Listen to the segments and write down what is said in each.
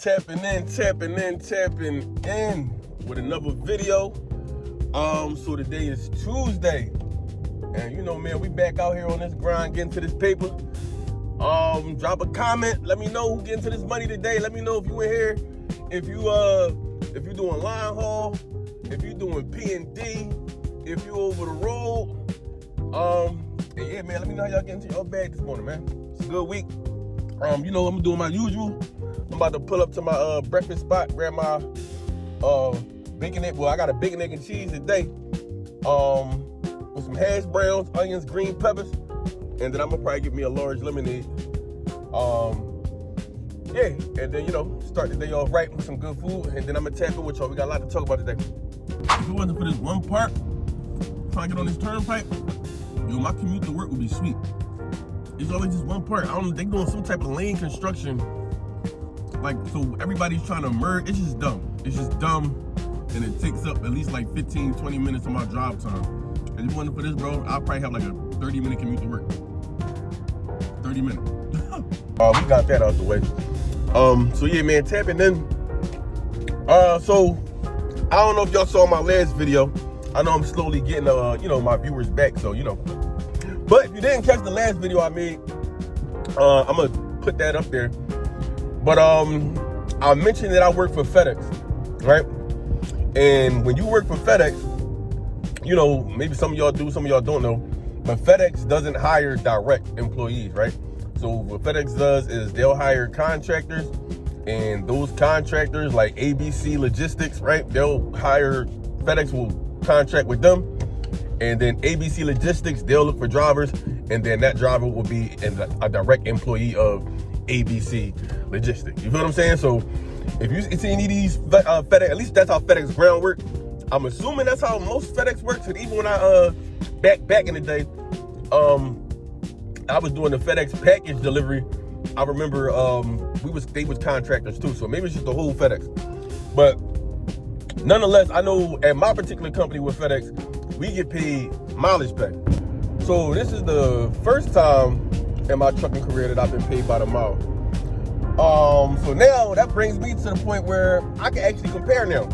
tapping in with another video. So today is Tuesday, and you know, man, we back out here on this grind, getting to this paper. Drop a comment, let me know who getting to this money today. Let me know if you in here, if you doing line haul, if you doing P&D, if you over the road. And yeah, man, let me know how y'all getting to your bag this morning, man. It's a good week. You know, I'm doing my usual. I'm about to pull up to my breakfast spot, grab my bacon egg. Well, I got a bacon, egg, and cheese today. With some hash browns, onions, green peppers, and then I'm gonna probably get me a large lemonade. Yeah, and then, you know, start the day off right with some good food, and then I'm gonna tap in with y'all. We got a lot to talk about today. If it wasn't for this one part, trying to get on this turnpike, yo, my commute to work would be sweet. It's always just one part. They doing some type of lane construction, like, so everybody's trying to merge. It's just dumb. It's just dumb, and it takes up at least like 15, 20 minutes of my drive time. And if it wasn't for this, bro, I'll probably have like a 30-minute commute to work. 30 minutes. We got that out the way. So yeah, man, tapping in. So I don't know if y'all saw my last video. I know I'm slowly getting, you know, my viewers back, so, you know. But if you didn't catch the last video I made, I'm gonna put that up there. But I mentioned that I work for FedEx, right? And when you work for FedEx, you know, maybe some of y'all do, some of y'all don't know, but FedEx doesn't hire direct employees, right? So what FedEx does is they'll hire contractors, and those contractors, like ABC Logistics, right? They'll hire, FedEx will contract with them, and then ABC Logistics, they'll look for drivers, and then that driver will be a direct employee of ABC Logistics. You feel what I'm saying? So if you see any of these FedEx, at least that's how FedEx ground work. I'm assuming that's how most FedEx works. And even when I back in the day, I was doing the FedEx package delivery. I remember they was contractors too, so maybe it's just the whole FedEx. But nonetheless, I know at my particular company with FedEx, we get paid mileage pay. So this is the first time in my trucking career that I've been paid by the mile. So now that brings me to the point where I can actually compare now,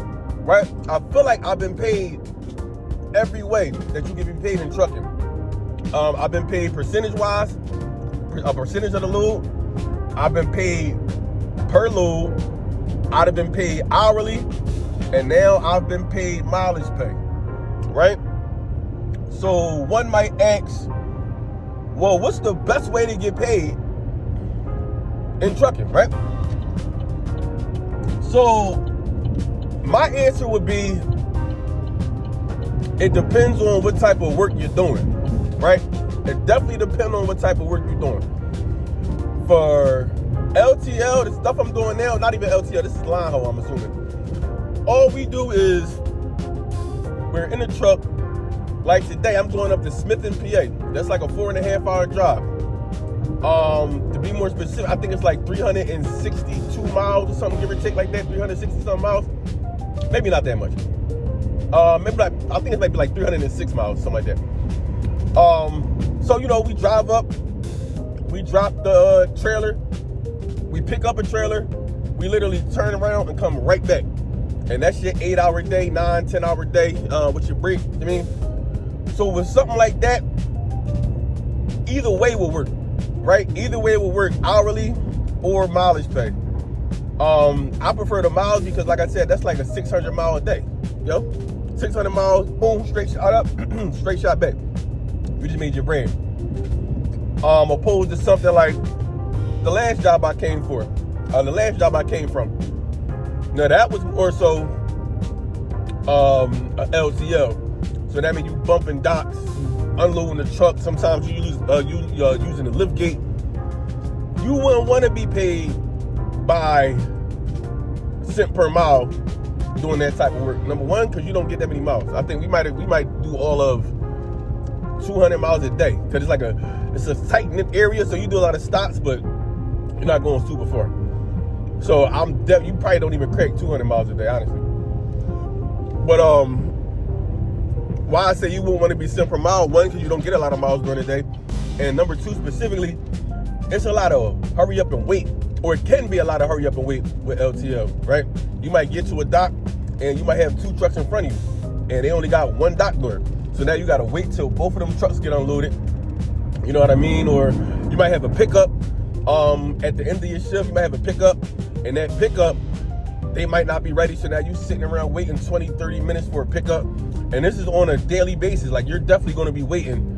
right? I feel like I've been paid every way that you can be paid in trucking. I've been paid percentage-wise, a percentage of the load. I've been paid per load. I've been paid hourly, and now I've been paid mileage pay, right? So one might ask, well, what's the best way to get paid in trucking, right? So my answer would be, it depends on what type of work you're doing, right? It definitely depends on what type of work you're doing. For LTL, the stuff I'm doing now, not even LTL, this is line haul, I'm assuming. All we do is, we're in a truck. Like today, I'm going up to Smithton, PA. That's like a 4.5-hour drive. To be more specific, I think it's like 362 miles or something, give or take, like that, 360 something miles. Maybe not that much. Maybe like, I think it's maybe like 306 miles, something like that. So, you know, we drive up, we drop the trailer, we pick up a trailer, we literally turn around and come right back. And that's your 8-hour day, 9, 10-hour day, with your break, I mean. So with something like that, either way will work, right? Either way will work, hourly or mileage pay. I prefer the miles because, like I said, that's like a 600 mile a day, yo. 600 miles, boom, straight shot up, straight shot back. You just made your brand. Opposed to something like the last job I came from. Now that was more so a LTL. So that means you bumping docks, unloading the truck. Sometimes you using the lift gate. You wouldn't want to be paid by cent per mile doing that type of work. Number one, because you don't get that many miles. I think we might do all of 200 miles a day, because it's a tight knit area, so you do a lot of stops, but you're not going super far. So you probably don't even crack 200 miles a day, honestly. But why I say you wouldn't want to be cent per mile, one, because you don't get a lot of miles during the day, and number two, specifically, it's a lot of hurry up and wait, or it can be a lot of hurry up and wait with LTL, right? You might get to a dock and you might have 2 trucks in front of you and they only got 1 dock door. So now you gotta wait till both of them trucks get unloaded. You know what I mean? Or you might have a pickup at the end of your shift, you might have a pickup, and that pickup, they might not be ready. So now you sitting around waiting 20, 30 minutes for a pickup. And this is on a daily basis. Like, you're definitely gonna be waiting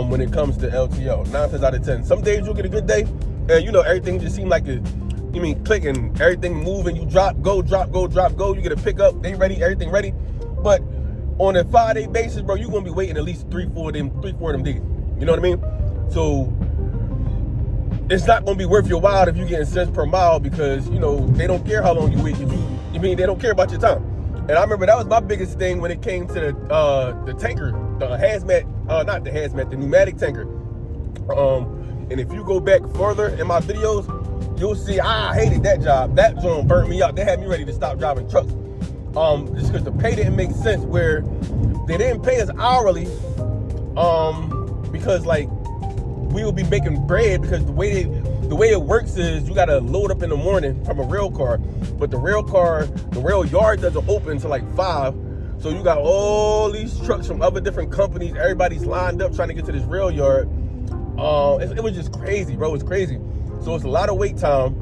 when it comes to LTL, 9 times out of 10. Some days you'll get a good day, and you know, everything just seems like click and everything moving. You drop, go, you get a pickup, they ready, everything ready. But on a 5-day basis, bro, you're gonna be waiting at least 3-4 of them days. You know what I mean? So it's not gonna be worth your while if you're getting cents per mile, because you know they don't care how long you wait. They don't care about your time. And I remember that was my biggest thing when it came to the tanker, the pneumatic tanker. And if you go back further in my videos, you'll see I hated that job. That job burnt me out. They had me ready to stop driving trucks. Just because the pay didn't make sense, where they didn't pay us hourly. Because like we will be making bread, because the way it works is you gotta load up in the morning from a rail car, but the rail yard doesn't open until like 5. So you got all these trucks from other different companies. Everybody's lined up trying to get to this rail yard. It was just crazy, bro. It's crazy. So it's a lot of wait time.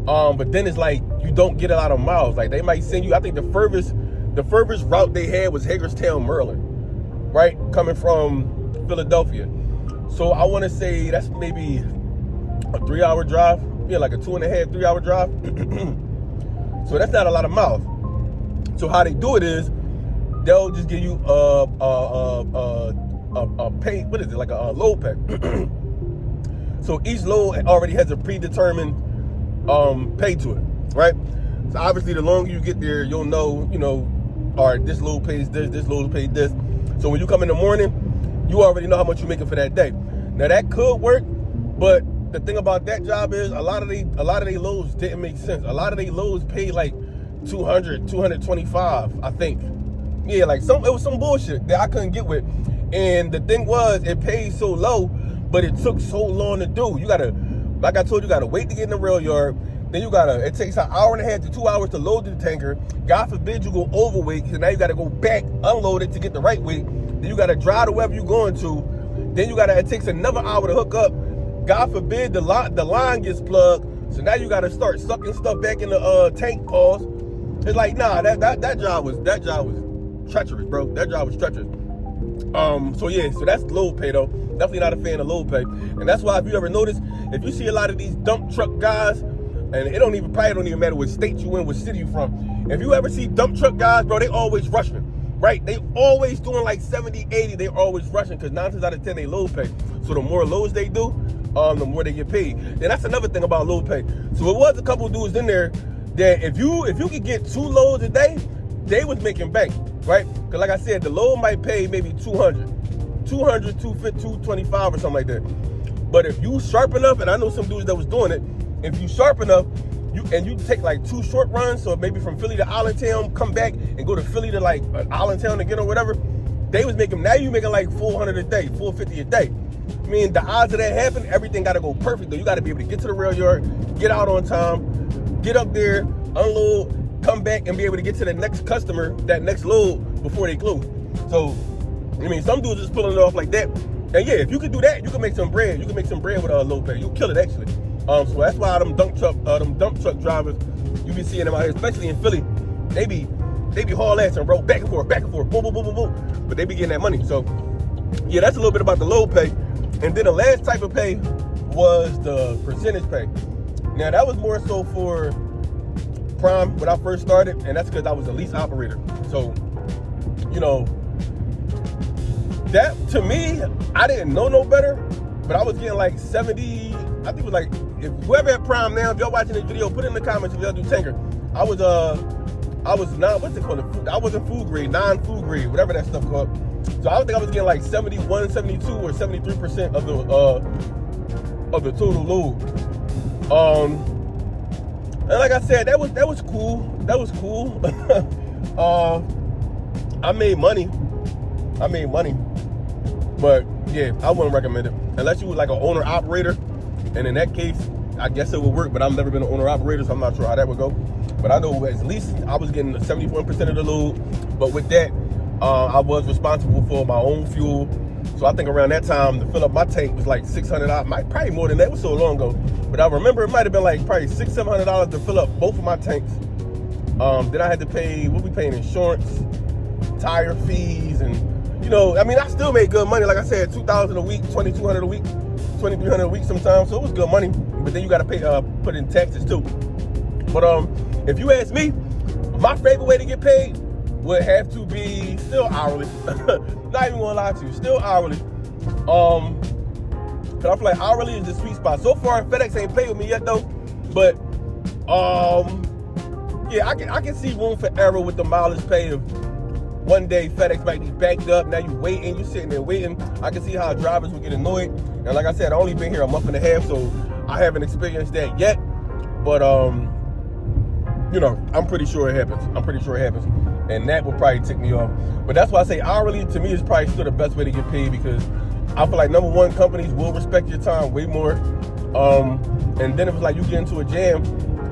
But then it's like you don't get a lot of miles. Like they might send you. I think the furthest route they had was Hagerstown, Maryland, right, coming from Philadelphia. So I want to say that's maybe a 3-hour drive. Yeah, like a 2.5, 3-hour drive. So that's not a lot of miles. So how they do it is they'll just give you a pay. What is it? Like a load pay. So each load already has a predetermined pay to it, right? So obviously the longer you get there, you'll know, all right, this load pays this load pays this. So when you come in the morning, you already know how much you're making for that day. Now that could work, but the thing about that job is a lot of they loads didn't make sense. A lot of they loads paid like 200, 225, I think. Yeah, like it was some bullshit that I couldn't get with. And the thing was, it paid so low, but it took so long to do. You gotta, like I told you, gotta wait to get in the rail yard. Then it takes an hour and a half to 2 hours to load the tanker. God forbid you go overweight, so now you gotta go back, unload it to get the right weight. Then you gotta drive to wherever you're going to. Then it takes another hour to hook up. God forbid the line gets plugged. So now you gotta start sucking stuff back in the tank pause. It's like, nah, that job was treacherous, bro. That job was treacherous. So that's load pay though. Definitely not a fan of load pay. And that's why if you ever notice, if you see a lot of these dump truck guys, and it probably don't even matter what state you in, what city you from. If you ever see dump truck guys, bro, they always rushing, right? They always doing like 70, 80, they always rushing, because 9 times out of 10 they load pay. So the more loads they do, the more they get paid. And that's another thing about load pay. So it was a couple dudes in there that if you could get 2 loads a day, they was making bank, right? Because like I said, the load might pay maybe 200, 250, 225 or something like that. But if you sharp enough, and I know some dudes that was doing it, if you sharp enough, you take like 2 short runs, so maybe from Philly to Allentown, come back and go to Philly to like Allentown again or whatever, they was making, now you making like 400 a day, 450 a day. I mean, the odds of that happen, everything got to go perfect though. You got to be able to get to the rail yard, get out on time, get up there, unload, come back and be able to get to the next customer, that next load before they close. So, I mean, some dudes just pulling it off like that. And yeah, if you could do that, you can make some bread. You can make some bread with a low pay. You'll kill it actually. So that's why them dump truck drivers, you be seeing them out here, especially in Philly. They be haul ass and roll back and forth, boom, boom, boom, boom, boom. But they be getting that money. So yeah, that's a little bit about the low pay. And then the last type of pay was the percentage pay. Now that was more so for Prime when I first started, and that's because I was a lease operator. So, that to me, I didn't know no better, but I was getting like 70. I think it was like, if whoever at Prime now, if y'all watching this video, put it in the comments if y'all do tanker. I was not, what's it called? I was in food grade, non-food grade, whatever that stuff called. So I think I was getting like 71, 72, or 73% of the total load. And like I said, that was cool. That was cool. I made money. But yeah, I wouldn't recommend it unless you were like an owner operator. And in that case, I guess it would work, but I've never been an owner-operator, so I'm not sure how that would go. But I know at least I was getting 71% of the load. But with that, I was responsible for my own fuel. So I think around that time, to fill up my tank was like $600. Probably more than that. It was so long ago. But I remember it might have been like probably $600-700 to fill up both of my tanks. Then I had to pay, what we paying, insurance, tire fees, and I mean, I still made good money. Like I said, $2,000 a week, $2,200 a week, $2,300 a week sometimes. So it was good money. But then you got to pay, put in taxes too. But if you ask me, my favorite way to get paid would have to be still hourly. Not even gonna lie to you, still hourly. Cause I feel like hourly is the sweet spot. So far, FedEx ain't played with me yet though. But yeah, I can see room for error with the mileage pay of one day FedEx might be backed up. Now you waiting, you sitting there waiting. I can see how drivers would get annoyed. And like I said, I only been here a month and a half, so I haven't experienced that yet. But I'm pretty sure it happens. And that will probably tick me off. But that's why I say hourly to me is probably still the best way to get paid, because I feel like number one, companies will respect your time way more. And then if it's like you get into a jam,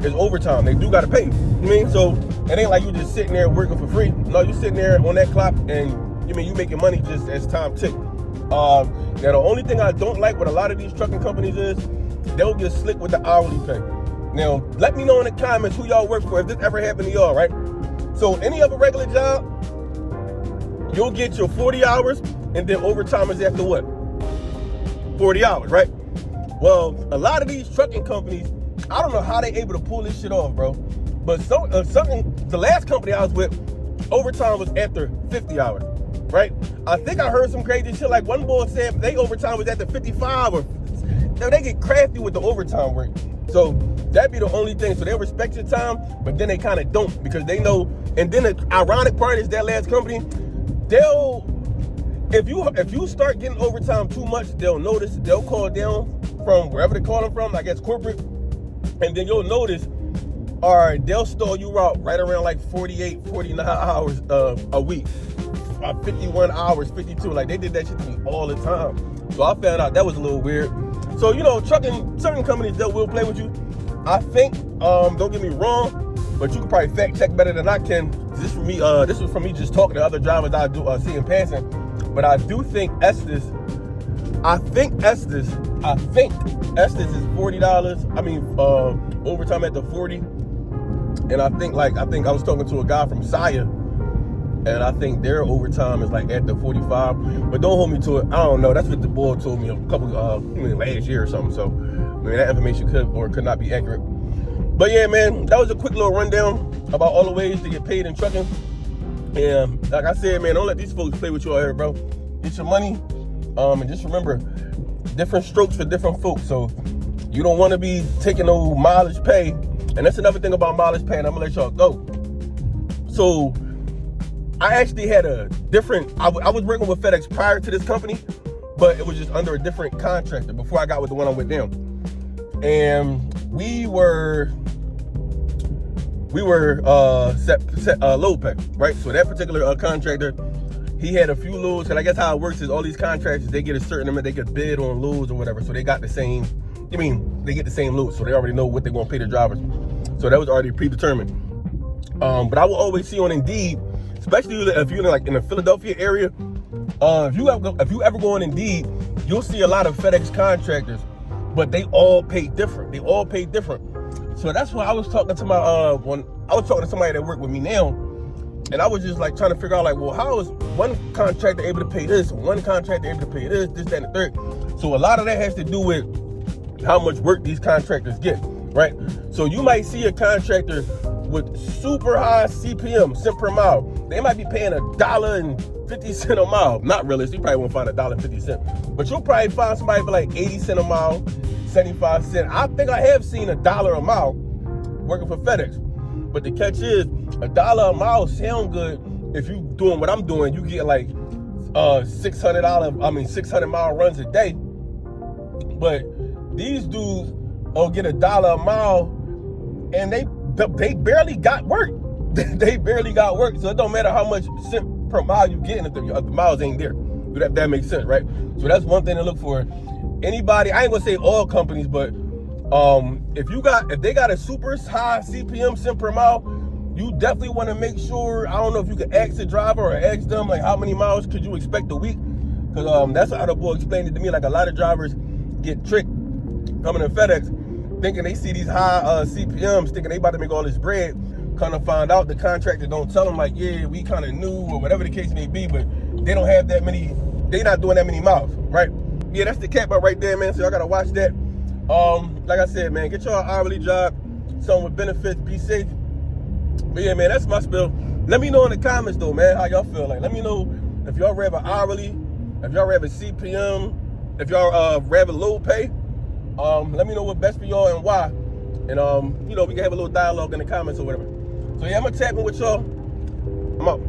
it's overtime. They do got to pay. You know what I mean? So it ain't like you just sitting there working for free. No, you sitting there on that clock and you making money just as time tick. Now the only thing I don't like with a lot of these trucking companies is they'll get slick with the hourly pay. Now let me know in the comments who y'all work for if this ever happened to y'all, right? So any other regular job, you'll get your 40 hours and then overtime is after what? 40 hours, right? Well, a lot of these trucking companies, I don't know how they able to pull this shit off, bro. But the last company I was with, overtime was after 50 hours, right? I think I heard some crazy shit. Like one boy said they overtime was after 55 or they get crafty with the overtime work. So that'd be the only thing. So they'll respect your time, but then they kind of don't, because they know. And then the ironic part is that last company, if you start getting overtime too much, they'll notice. They'll call down from wherever they're calling from, I guess corporate. And then you'll notice, all right, they'll stall you out right around like 48, 49 hours a week. 51 hours, 52. Like they did that shit to me all the time. So I found out that was a little weird. So, trucking companies that will play with you. I think, don't get me wrong, but you can probably fact check better than I can. This was from me just talking to other drivers I do see in passing. But I do think Estes is $40. I mean, overtime at the 40. And I think I was talking to a guy from Saya, and I think their overtime is like at the 45. But don't hold me to it. I don't know. That's what the boy told me a couple last year or something. So I mean, that information could or could not be accurate. But yeah, man, that was a quick little rundown about all the ways to get paid in trucking. And like I said, man, don't let these folks play with you out here, bro. Get your money. And just remember, different strokes for different folks. So you don't want to be taking no mileage pay. And that's another thing about mileage pay, and I'm gonna let y'all go. So I actually had a different, I was working with FedEx prior to this company, but it was just under a different contractor before I got with the one I'm with now. And we were set load pay, right? So that particular contractor, he had a few loads, and I guess how it works is all these contractors, they get a certain amount, they could bid on loads or whatever, so they got the same, they get the same loads, so they already know what they're gonna pay the drivers. So that was already predetermined. But I will always see on Indeed, especially if you're like in the Philadelphia area, if you ever go on Indeed, you'll see a lot of FedEx contractors, but they all pay different. So that's why I was talking to somebody that worked with me now, and I was just like trying to figure out like, well, how is one contractor able to pay this, one contractor able to pay this, that, and the third. So a lot of that has to do with how much work these contractors get, right? So you might see a contractor with super high CPM, cent per mile. They might be paying $1.50 a mile. Not realistic, you probably won't find $1.50, but you'll probably find somebody for like 80 cents a mile, 75 cents. I think I have seen $1 a mile working for FedEx. But the catch is, $1 a mile sound good if you doing what I'm doing. You get like 600 mile runs a day. But these dudes will get $1 a mile, and they barely got work. They barely got work. So it don't matter how much cent per mile you get if the miles ain't there. That makes sense, right? So that's one thing to look for. Anybody, I ain't gonna say all companies, but If they got a super high CPM cent per mile, you definitely want to make sure, I don't know if you can ask the driver or ask them like how many miles could you expect a week, because that's how the boy explained it to me. Like, a lot of drivers get tricked coming in FedEx thinking they see these high CPMs, thinking they about to make all this bread. Kind of find out the contractor don't tell them like, yeah, we kind of knew, or whatever the case may be, but they don't have that many, they not doing that many miles, right? Yeah, that's the cap out right there, man. So y'all gotta watch that. Like I said, man, get y'all an hourly job, something with benefits, be safe. But yeah, man, that's my spill. Let me know in the comments though, man, how y'all feel. Like, let me know if y'all rather hourly, if y'all rather CPM, if y'all rather low pay. Let me know what's best for y'all and why. And we can have a little dialogue in the comments or whatever. So yeah, I'm gonna tap in with y'all. I'm out.